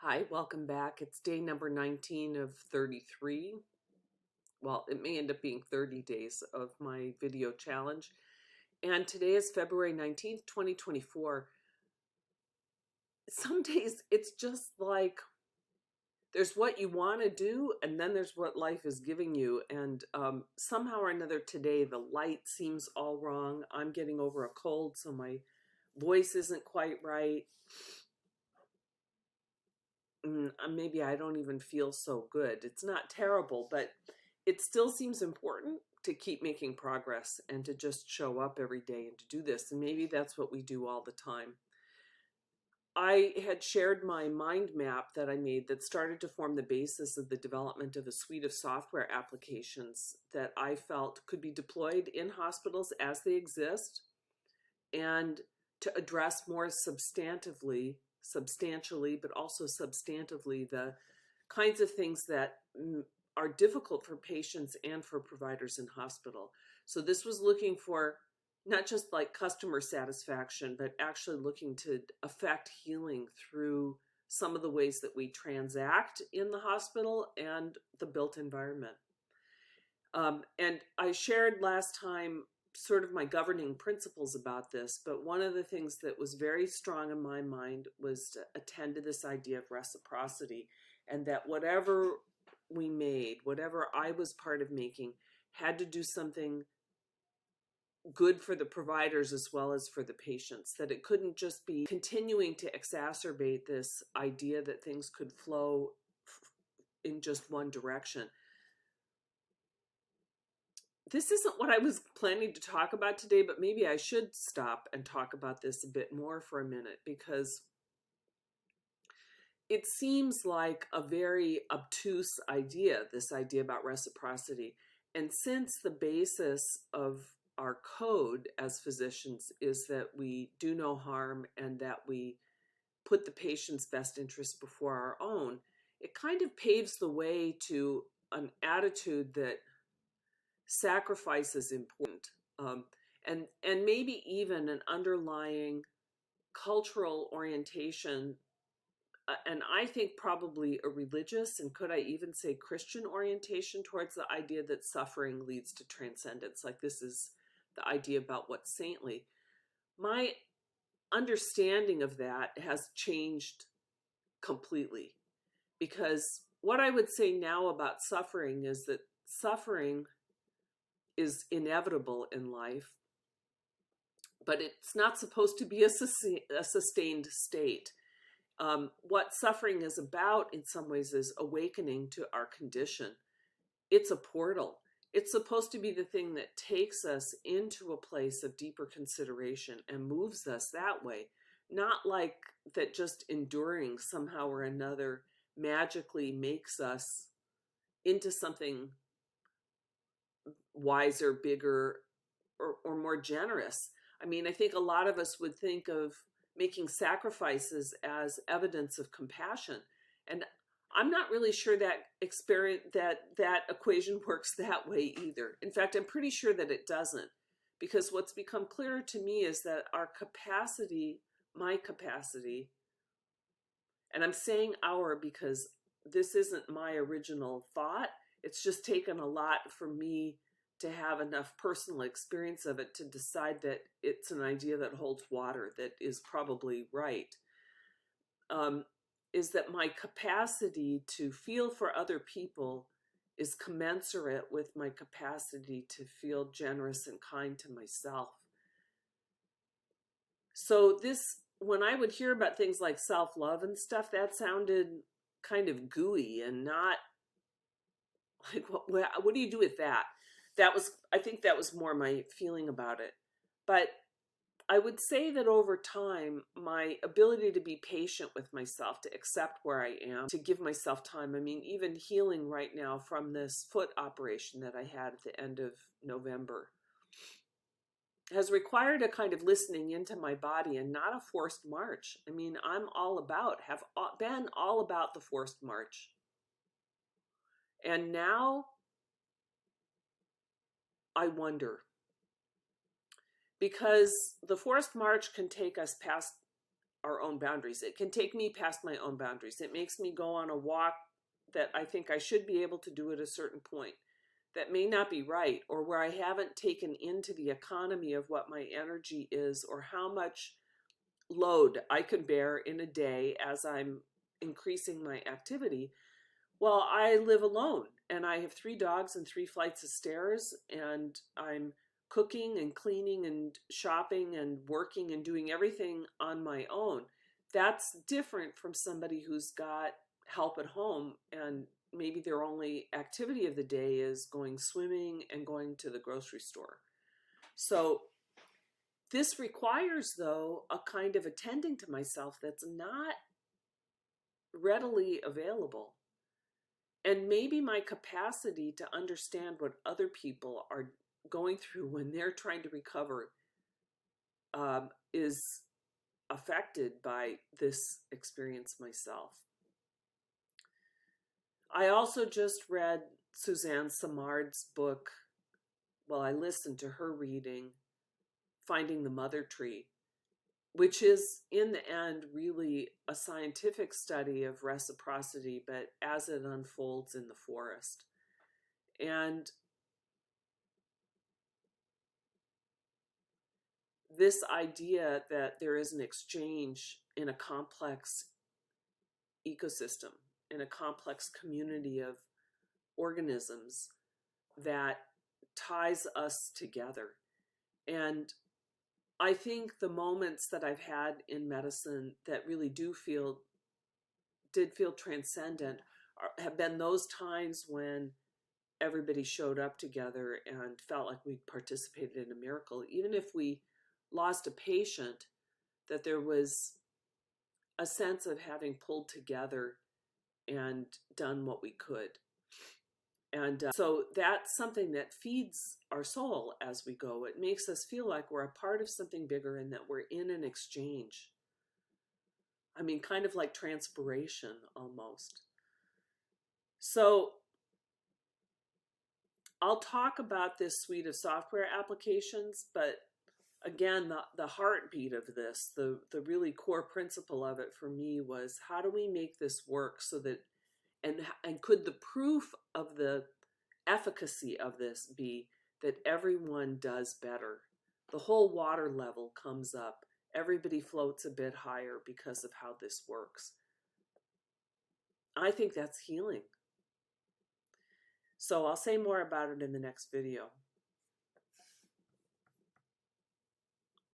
Hi, welcome back. It's day number 19 of 33. Well, it may end up being 30 days of my video challenge. And today is February 19th, 2024. Some days it's just like there's what you want to do, and then there's what life is giving you. And somehow or another today, the light seems all wrong. I'm getting over a cold, so my voice isn't quite right. Maybe I don't even feel so good. It's not terrible, but it still seems important to keep making progress and to just show up every day and to do this. And maybe that's what we do all the time. I had shared my mind map that I made that started to form the basis of the development of a suite of software applications that I felt could be deployed in hospitals as they exist and to address more substantially, but also substantively, the kinds of things that are difficult for patients and for providers in hospital. So this was looking for not just like customer satisfaction, but actually looking to affect healing through some of the ways that we transact in the hospital and the built environment. And I shared last time sort of my governing principles about this, but one of the things that was very strong in my mind was to attend to this idea of reciprocity, and that whatever we made, whatever I was part of making, had to do something good for the providers as well as for the patients, that it couldn't just be continuing to exacerbate this idea that things could flow in just one direction. This isn't what I was planning to talk about today, but maybe I should stop and talk about this a bit more for a minute, because it seems like a very obtuse idea, this idea about reciprocity. And since the basis of our code as physicians is that we do no harm and that we put the patient's best interest before our own, it kind of paves the way to an attitude that sacrifice is important, and maybe even an underlying cultural orientation, and I think probably a religious, and could I even say Christian orientation towards the idea that suffering leads to transcendence. Like, this is the idea about what's saintly. My understanding of that has changed completely, because what I would say now about suffering is that suffering is inevitable in life, but it's not supposed to be a sustained state. What suffering is about in some ways is awakening to our condition. It's a portal. It's supposed to be the thing that takes us into a place of deeper consideration and moves us that way. Not like that just enduring somehow or another magically makes us into something wiser, bigger, or more generous. I mean, I think a lot of us would think of making sacrifices as evidence of compassion. And I'm not really sure that that equation works that way either. In fact, I'm pretty sure that it doesn't, because what's become clearer to me is that our capacity, my capacity, and I'm saying our because this isn't my original thought. It's just taken a lot for me to have enough personal experience of it to decide that it's an idea that holds water, that is probably right, is that my capacity to feel for other people is commensurate with my capacity to feel generous and kind to myself. So this, when I would hear about things like self-love and stuff, that sounded kind of gooey and not like, what do you do with that? I think that was more my feeling about it. But I would say that over time, my ability to be patient with myself, to accept where I am, to give myself time. I mean, even healing right now from this foot operation that I had at the end of November has required a kind of listening into my body and not a forced march. I mean, have been all about the forced march. And now I wonder, because the forced march can take us past our own boundaries. It can take me past my own boundaries. It makes me go on a walk that I think I should be able to do at a certain point that may not be right, or where I haven't taken into the economy of what my energy is or how much load I can bear in a day as I'm increasing my activity. Well, I live alone and I have 3 dogs and 3 flights of stairs, and I'm cooking and cleaning and shopping and working and doing everything on my own. That's different from somebody who's got help at home and maybe their only activity of the day is going swimming and going to the grocery store. So this requires, though, a kind of attending to myself that's not readily available. And maybe my capacity to understand what other people are going through when they're trying to recover is affected by this experience myself. I also just read Suzanne Simard's book. Well, I listened to her reading, Finding the Mother Tree, which is in the end really a scientific study of reciprocity, but as it unfolds in the forest. And this idea that there is an exchange in a complex ecosystem, in a complex community of organisms that ties us together. And I think the moments that I've had in medicine that really did feel transcendent have been those times when everybody showed up together and felt like we participated in a miracle. Even if we lost a patient, that there was a sense of having pulled together and done what we could. And so that's something that feeds our soul as we go. It makes us feel like we're a part of something bigger and that we're in an exchange. I mean, kind of like transpiration almost. So I'll talk about this suite of software applications, but again, the heartbeat of this, the really core principle of it for me was, how do we make this work so that, and could the proof of the efficacy of this be that everyone does better? The whole water level comes up. Everybody floats a bit higher because of how this works. I think that's healing. So I'll say more about it in the next video.